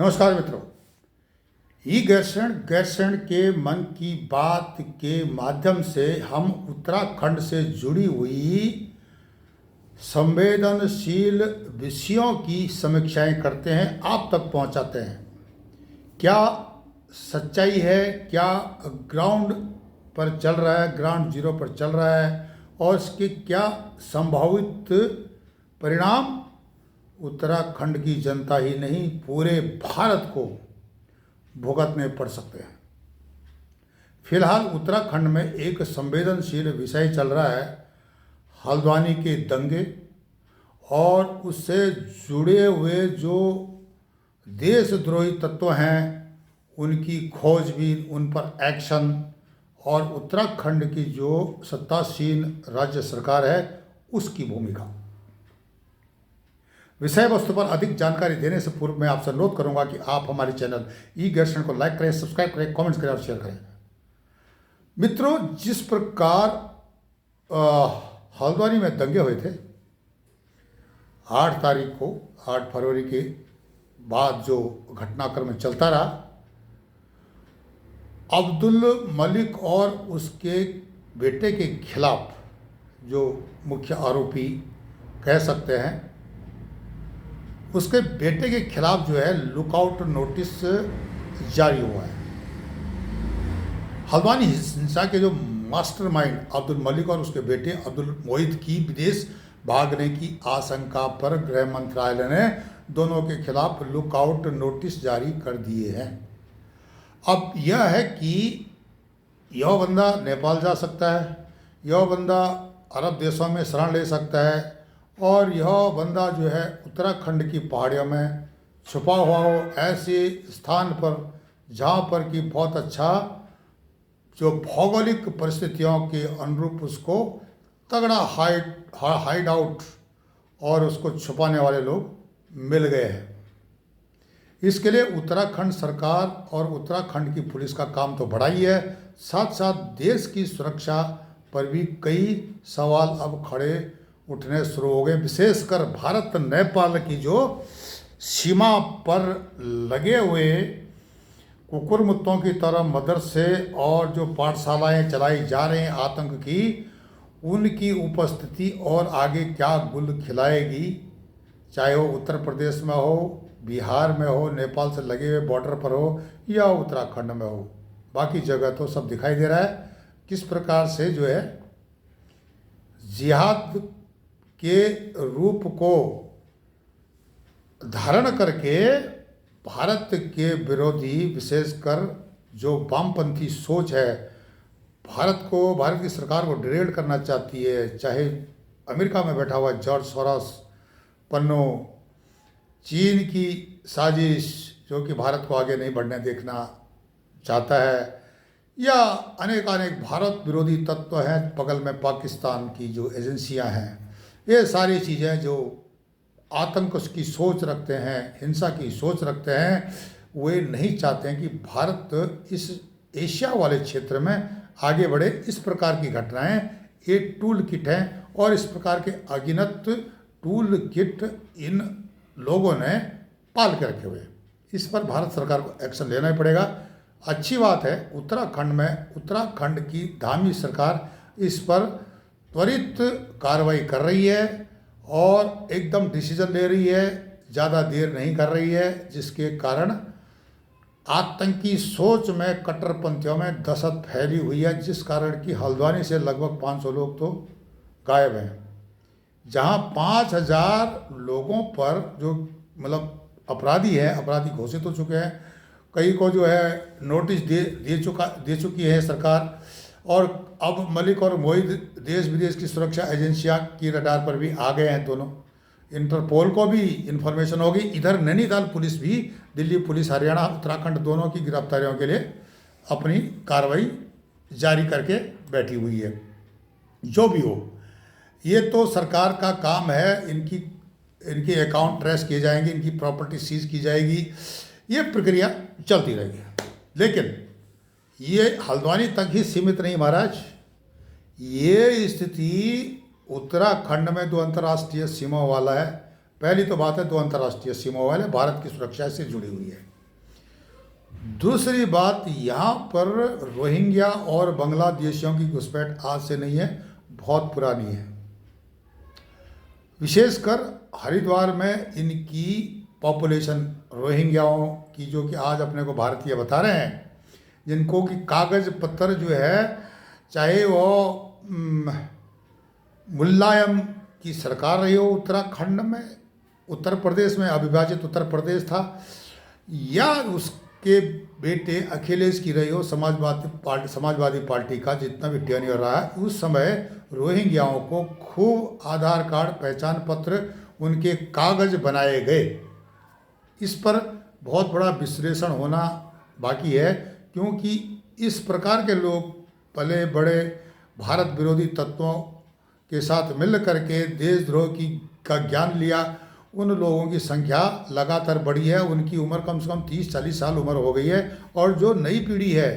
नमस्कार मित्रों। ई गैरसैंण के मन की बात के माध्यम से हम उत्तराखंड से जुड़ी हुई संवेदनशील विषयों की समीक्षाएं करते हैं, आप तक पहुंचाते हैं। क्या सच्चाई है, क्या ग्राउंड पर चल रहा है, ग्राउंड जीरो पर चल रहा है और इसके क्या संभावित परिणाम उत्तराखंड की जनता ही नहीं पूरे भारत को भुगतने पड़ सकते हैं। फिलहाल उत्तराखंड में एक संवेदनशील विषय चल रहा है, हल्द्वानी के दंगे और उससे जुड़े हुए जो देशद्रोही तत्व हैं उनकी खोजबीन, उन पर एक्शन और उत्तराखंड की जो सत्तासीन राज्य सरकार है उसकी भूमिका। विषय वस्तु पर अधिक जानकारी देने से पूर्व मैं आपसे अनुरोध करूंगा कि आप हमारे चैनल ई गैरसैंण को लाइक करें, सब्सक्राइब करें, कमेंट्स करें और शेयर करें। मित्रों, जिस प्रकार हल्द्वानी में दंगे हुए थे 8 तारीख को, 8 फरवरी के बाद जो घटनाक्रम चलता रहा, अब्दुल मलिक और उसके बेटे के खिलाफ जो मुख्य आरोपी कह सकते हैं, उसके बेटे के खिलाफ जो है लुकआउट नोटिस जारी हुआ है। हल्द्वानी हिंसा के जो मास्टरमाइंड अब्दुल मलिक और उसके बेटे अब्दुल मोहित की विदेश भागने की आशंका पर गृह मंत्रालय ने दोनों के खिलाफ लुकआउट नोटिस जारी कर दिए हैं। अब यह है कि यह बंदा नेपाल जा सकता है, यह बंदा अरब देशों में शरण ले सकता है और यह बंदा जो है उत्तराखंड की पहाड़ियों में छुपा हुआ हो, ऐसे स्थान पर जहाँ पर कि बहुत अच्छा जो भौगोलिक परिस्थितियों के अनुरूप उसको तगड़ा हाइड आउट और उसको छुपाने वाले लोग मिल गए हैं। इसके लिए उत्तराखंड सरकार और उत्तराखंड की पुलिस का काम तो बड़ा ही है, साथ साथ देश की सुरक्षा पर भी कई सवाल अब खड़े उठने शुरू हो गए। विशेषकर भारत नेपाल की जो सीमा पर लगे हुए कुकुरमुत्तों की तरह मदरसे और जो पाठशालाएं चलाई जा रही हैं आतंक की, उनकी उपस्थिति और आगे क्या गुल खिलाएगी, चाहे वो उत्तर प्रदेश में हो, बिहार में हो, नेपाल से लगे हुए बॉर्डर पर हो या उत्तराखंड में हो, बाकी जगह तो सब दिखाई दे रहा है किस प्रकार से जो है जिहाद के रूप को धारण करके भारत के विरोधी, विशेषकर जो वामपंथी सोच है, भारत की सरकार को डिरेल करना चाहती है, चाहे अमेरिका में बैठा हुआ जॉर्ज सोरोस पन्नो, चीन की साजिश जो कि भारत को आगे नहीं बढ़ने देखना चाहता है, या अनेक भारत विरोधी तत्व हैं, बगल में पाकिस्तान की जो एजेंसियां हैं, ये सारी चीज़ें जो आतंक की सोच रखते हैं, हिंसा की सोच रखते हैं, वे नहीं चाहते हैं कि भारत इस एशिया वाले क्षेत्र में आगे बढ़े। इस प्रकार की घटनाएं एक टूल किट हैं और इस प्रकार के अगिनत टूल किट इन लोगों ने पाल के रखे हुए। इस पर भारत सरकार को एक्शन लेना ही पड़ेगा। अच्छी बात है उत्तराखंड की धामी सरकार इस पर त्वरित कार्रवाई कर रही है और एकदम डिसीजन ले रही है, ज़्यादा देर नहीं कर रही है, जिसके कारण आतंकी सोच में, कट्टरपंथियों में दहशत फैली हुई है, जिस कारण कि हल्द्वानी से लगभग 500 लोग तो गायब हैं। जहां 5000 लोगों पर जो मतलब अपराधी घोषित हो चुके हैं, कई को जो है नोटिस दे चुकी है सरकार, और अब मलिक और मोहित देश विदेश की सुरक्षा एजेंसियां की रडार पर भी आ गए हैं दोनों। इंटरपोल को भी इन्फॉर्मेशन होगी। इधर नैनीताल पुलिस भी, दिल्ली पुलिस, हरियाणा, उत्तराखंड दोनों की गिरफ्तारियों के लिए अपनी कार्रवाई जारी करके बैठी हुई है। जो भी हो, ये तो सरकार का काम है, इनके अकाउंट ट्रेस किए जाएंगे, इनकी प्रॉपर्टी सीज की जाएगी, ये प्रक्रिया चलती रहेगी। लेकिन ये हल्द्वानी तक ही सीमित नहीं महाराज, ये स्थिति उत्तराखंड में जो अंतर्राष्ट्रीय सीमा वाला है पहली तो बात है, दो अंतर्राष्ट्रीय सीमाओं वाले, भारत की सुरक्षा से जुड़ी हुई है। दूसरी बात, यहाँ पर रोहिंग्या और बांग्लादेशियों की घुसपैठ आज से नहीं है, बहुत पुरानी है। विशेषकर हरिद्वार में इनकी पॉपुलेशन, रोहिंग्याओं की, जो कि आज अपने को भारतीय बता रहे हैं, जिनको कि कागज पत्तर जो है, चाहे वो मुलायम की सरकार रही हो उत्तराखंड में, उत्तर प्रदेश में अविभाजित उत्तर प्रदेश था, या उसके बेटे अखिलेश की रही हो समाजवादी पार्टी का जितना भी टेन्योर रहा है, उस समय रोहिंग्याओं को खूब आधार कार्ड, पहचान पत्र, उनके कागज बनाए गए। इस पर बहुत बड़ा विश्लेषण होना बाकी है, क्योंकि इस प्रकार के लोग पले बड़े भारत विरोधी तत्वों के साथ मिल करके देशद्रोह का ज्ञान लिया, उन लोगों की संख्या लगातार बढ़ी है। उनकी उम्र कम से कम 30-40 साल उम्र हो गई है, और जो नई पीढ़ी है,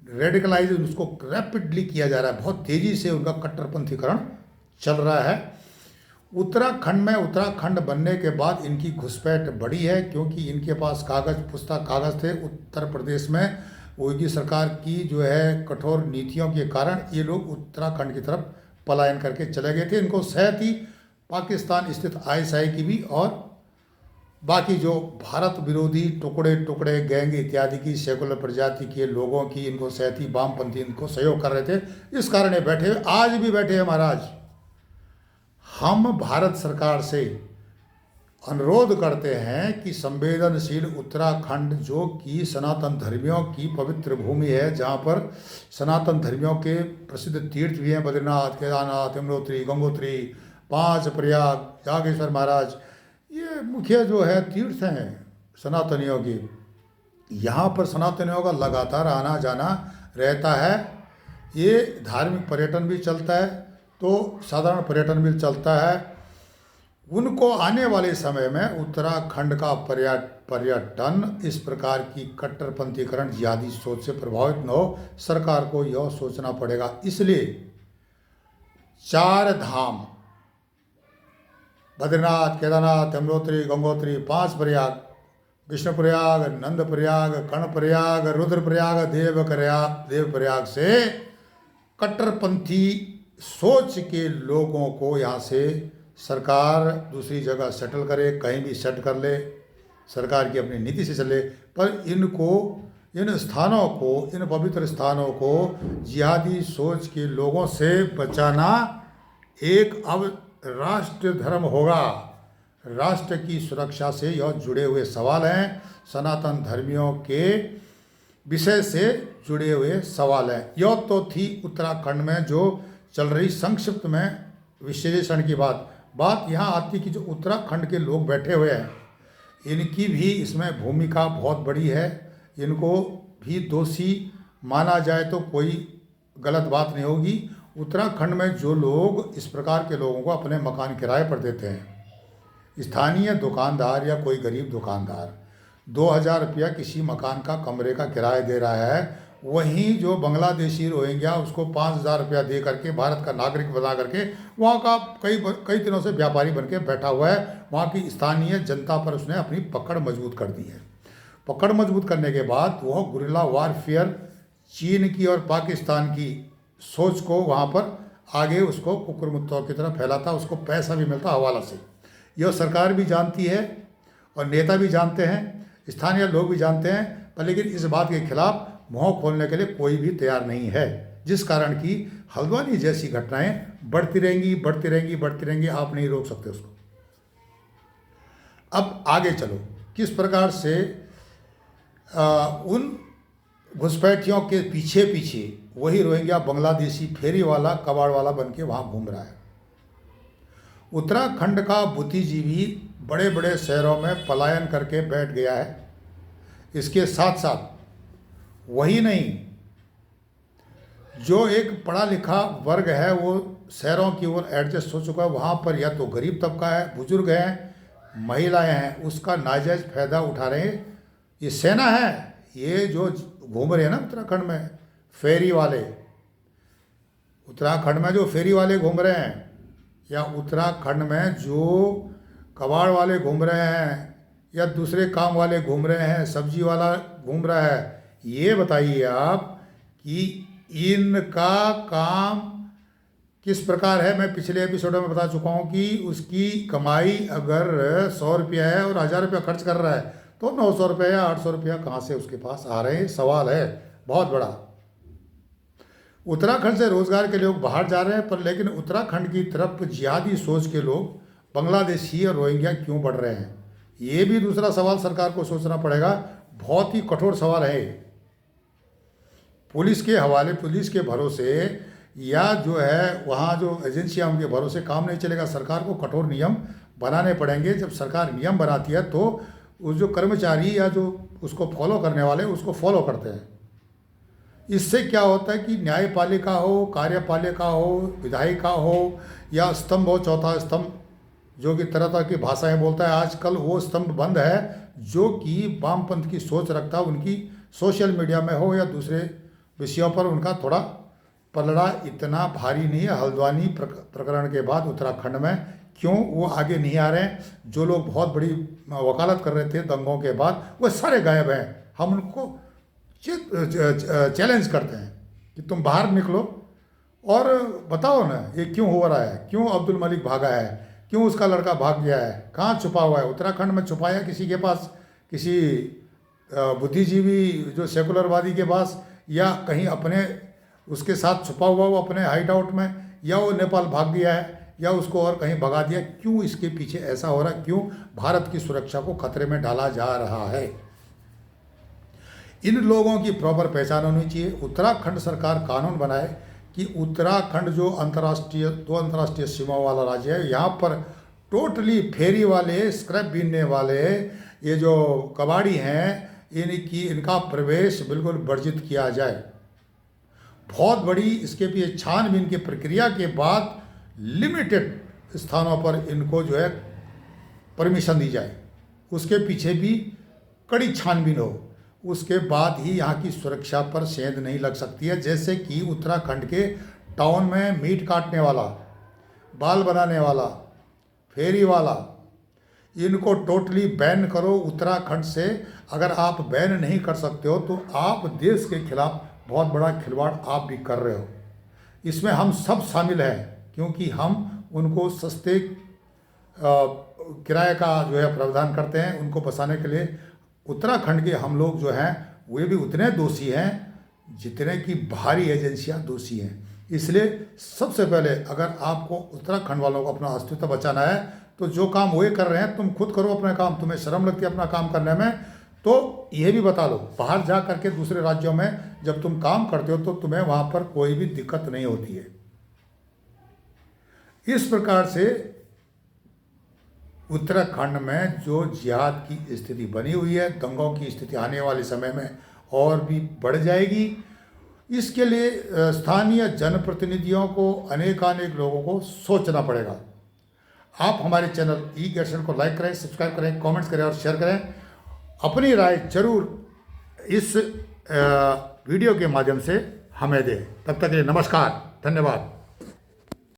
रेडिकलाइज उसको रैपिडली किया जा रहा है, बहुत तेज़ी से उनका कट्टरपंथीकरण चल रहा है। उत्तराखंड बनने के बाद इनकी घुसपैठ बढ़ी है, क्योंकि इनके पास पुख्ता कागज थे। उत्तर प्रदेश में योगी सरकार की जो है कठोर नीतियों के कारण ये लोग उत्तराखंड की तरफ पलायन करके चले गए थे। इनको सहती पाकिस्तान स्थित आईएसआई की भी, और बाकी जो भारत विरोधी टुकड़े टुकड़े गैंग इत्यादि की सेकुलर प्रजाति के लोगों की, इनको सहती वामपंथी इनको सहयोग कर रहे थे। इस कारण ये बैठे, आज भी बैठे हैं महाराज। हम भारत सरकार से अनुरोध करते हैं कि संवेदनशील उत्तराखंड, जो कि सनातन धर्मियों की पवित्र भूमि है, जहाँ पर सनातन धर्मियों के प्रसिद्ध तीर्थ भी हैं, बद्रीनाथ, केदारनाथ, यमुनोत्री, गंगोत्री, 5 प्रयाग, जागेश्वर महाराज, ये मुख्य जो है तीर्थ हैं सनातनियों की। यहाँ पर सनातनियों का लगातार आना जाना रहता है। ये धार्मिक पर्यटन भी चलता है, तो साधारण पर्यटन भी चलता है। उनको आने वाले समय में उत्तराखंड का पर्यटन इस प्रकार की कट्टरपंथीकरण जिहादी सोच से प्रभावित न हो, सरकार को यह सोचना पड़ेगा। इसलिए 4 धाम, बद्रीनाथ, केदारनाथ, यमुनोत्री, गंगोत्री, 5 प्रयाग, विष्णुप्रयाग, नंदप्रयाग, कर्णप्रयाग, रुद्रप्रयाग, देवप्रयाग से कट्टरपंथी सोच के लोगों को यहाँ से सरकार दूसरी जगह सेटल करे, कहीं भी सेट कर ले, सरकार की अपनी नीति से चले, पर इन स्थानों को, इन पवित्र स्थानों को जिहादी सोच के लोगों से बचाना एक अब राष्ट्र धर्म होगा। राष्ट्र की सुरक्षा से यह जुड़े हुए सवाल हैं, सनातन धर्मियों के विषय से जुड़े हुए सवाल हैं। यह तो थी उत्तराखंड में जो चल रही संक्षिप्त में विश्लेषण की बात यहाँ आती कि जो उत्तराखंड के लोग बैठे हुए हैं, इनकी भी इसमें भूमिका बहुत बड़ी है। इनको भी दोषी माना जाए तो कोई गलत बात नहीं होगी। उत्तराखंड में जो लोग इस प्रकार के लोगों को अपने मकान किराए पर देते हैं, स्थानीय दुकानदार या कोई गरीब दुकानदार 2000 रुपया किसी मकान का कमरे का किराया दे रहा है, वहीं जो बांग्लादेशी रोहिंग्या उसको 5000 रुपया दे करके भारत का नागरिक बना करके वहाँ का कई दिनों से व्यापारी बन के बैठा हुआ है। वहाँ की स्थानीय जनता पर उसने अपनी पकड़ मजबूत कर दी है। पकड़ मजबूत करने के बाद वह गुरिल्ला वारफेयर चीन की और पाकिस्तान की सोच को वहाँ पर आगे उसको कुकुरमुत्तों की तरह फैलाता, उसको पैसा भी मिलता हवाला से। यह सरकार भी जानती है और नेता भी जानते हैं, स्थानीय लोग भी जानते हैं, पर लेकिन इस बात के खिलाफ मुँह खोलने के लिए कोई भी तैयार नहीं है, जिस कारण की हल्द्वानी जैसी घटनाएं बढ़ती रहेंगी। आप नहीं रोक सकते उसको। अब आगे चलो, किस प्रकार से उन घुसपैठियों के पीछे वही रोहिंग्या बांग्लादेशी फेरी वाला, कबाड़ वाला बन के वहाँ घूम रहा है। उत्तराखंड का बुद्धिजीवी बड़े बड़े शहरों में पलायन करके बैठ गया है। इसके साथ साथ वही नहीं, जो एक पढ़ा लिखा वर्ग है वो शहरों की ओर एडजस्ट हो चुका है। वहाँ पर या तो गरीब तबका है, बुजुर्ग हैं, महिलाएं हैं, उसका नाजायज फायदा उठा रहे हैं। ये सेना है, ये जो घूम रहे हैं ना उत्तराखंड में फेरी वाले, उत्तराखंड में जो फेरी वाले घूम रहे हैं, या उत्तराखंड में जो कबाड़ वाले घूम रहे हैं या दूसरे काम वाले घूम रहे हैं, सब्जी वाला घूम रहा है, ये बताइए आप कि इनका काम किस प्रकार है। मैं पिछले एपिसोड में बता चुका हूँ कि उसकी कमाई अगर 100 रुपया है और 1000 रुपया खर्च कर रहा है तो 900 रुपया या 800 रुपया कहाँ से उसके पास आ रहे हैं, सवाल है बहुत बड़ा। उत्तराखंड से रोजगार के लोग बाहर जा रहे हैं, पर लेकिन उत्तराखंड की तरफ जिहादी सोच के लोग बांग्लादेशी और रोहिंग्या क्यों बढ़ रहे हैं, ये भी दूसरा सवाल सरकार को सोचना पड़ेगा। बहुत ही कठोर सवाल है। पुलिस के हवाले, पुलिस के भरोसे या जो है वहाँ जो एजेंसियाँ उनके भरोसे काम नहीं चलेगा। सरकार को कठोर नियम बनाने पड़ेंगे। जब सरकार नियम बनाती है तो उस जो कर्मचारी या जो उसको फॉलो करने वाले उसको फॉलो करते हैं। इससे क्या होता है कि न्यायपालिका हो, कार्यपालिका हो, विधायिका हो या स्तंभ हो, चौथा स्तंभ जो कि तरह तरह की भाषाएं बोलता है, आजकल वो स्तंभ बंद है जो कि वामपंथ की सोच रखता है। उनकी सोशल मीडिया में हो या दूसरे विषयों पर उनका थोड़ा पलड़ा इतना भारी नहीं है। हल्द्वानी प्रकरण के बाद उत्तराखंड में क्यों वो आगे नहीं आ रहे हैं? जो लोग बहुत बड़ी वकालत कर रहे थे दंगों के बाद वो सारे गायब हैं। हम उनको चैलेंज करते हैं कि तुम बाहर निकलो और बताओ ना ये क्यों हो रहा है, क्यों अब्दुल मलिक भागा है, क्यों उसका लड़का भाग गया है, कहाँ छुपा हुआ है? उत्तराखंड में छुपाया किसी के पास, किसी बुद्धिजीवी जो सेकुलरवादी के पास, या कहीं अपने उसके साथ छुपा हुआ वो अपने हाइट आउट में, या वो नेपाल भाग गया है, या उसको और कहीं भगा दिया? क्यों इसके पीछे ऐसा हो रहा है? क्यों भारत की सुरक्षा को खतरे में डाला जा रहा है? इन लोगों की प्रॉपर पहचान होनी चाहिए। उत्तराखंड सरकार कानून बनाए कि उत्तराखंड जो दो अंतर्राष्ट्रीय सीमाओं वाला राज्य है, यहाँ पर टोटली फेरी वाले, स्क्रैप बीनने वाले, ये जो कबाड़ी हैं, इनका प्रवेश बिल्कुल वर्जित किया जाए। बहुत बड़ी इसके पीछे छानबीन की प्रक्रिया के बाद लिमिटेड स्थानों पर इनको जो है परमिशन दी जाए, उसके पीछे भी कड़ी छानबीन हो, उसके बाद ही यहाँ की सुरक्षा पर सेंध नहीं लग सकती है। जैसे कि उत्तराखंड के टाउन में मीट काटने वाला, बाल बनाने वाला, फेरी वाला, इनको टोटली बैन करो उत्तराखंड से। अगर आप बैन नहीं कर सकते हो तो आप देश के खिलाफ बहुत बड़ा खिलवाड़ आप भी कर रहे हो। इसमें हम सब शामिल हैं क्योंकि हम उनको सस्ते किराए का जो है प्रावधान करते हैं। उनको बसाने के लिए उत्तराखंड के हम लोग जो हैं वे भी उतने दोषी हैं जितने की बाहरी एजेंसियां दोषी हैं। इसलिए सबसे पहले अगर आपको उत्तराखंड वालों को अपना अस्तित्व बचाना है तो जो काम वे कर रहे हैं तुम खुद करो अपना काम। तुम्हें शर्म लगती है अपना काम करने में तो यह भी बता लो, बाहर जा करके दूसरे राज्यों में जब तुम काम करते हो तो तुम्हें वहाँ पर कोई भी दिक्कत नहीं होती है। इस प्रकार से उत्तराखंड में जो जिहाद की स्थिति बनी हुई है, दंगों की स्थिति आने वाले समय में और भी बढ़ जाएगी। इसके लिए स्थानीय जनप्रतिनिधियों को, अनेकानेक लोगों को सोचना पड़ेगा। आप हमारे चैनल ई गेट को लाइक करें, सब्सक्राइब करें, कमेंट्स करें और शेयर करें। अपनी राय जरूर इस वीडियो के माध्यम से हमें दें। तब तक के लिए नमस्कार, धन्यवाद।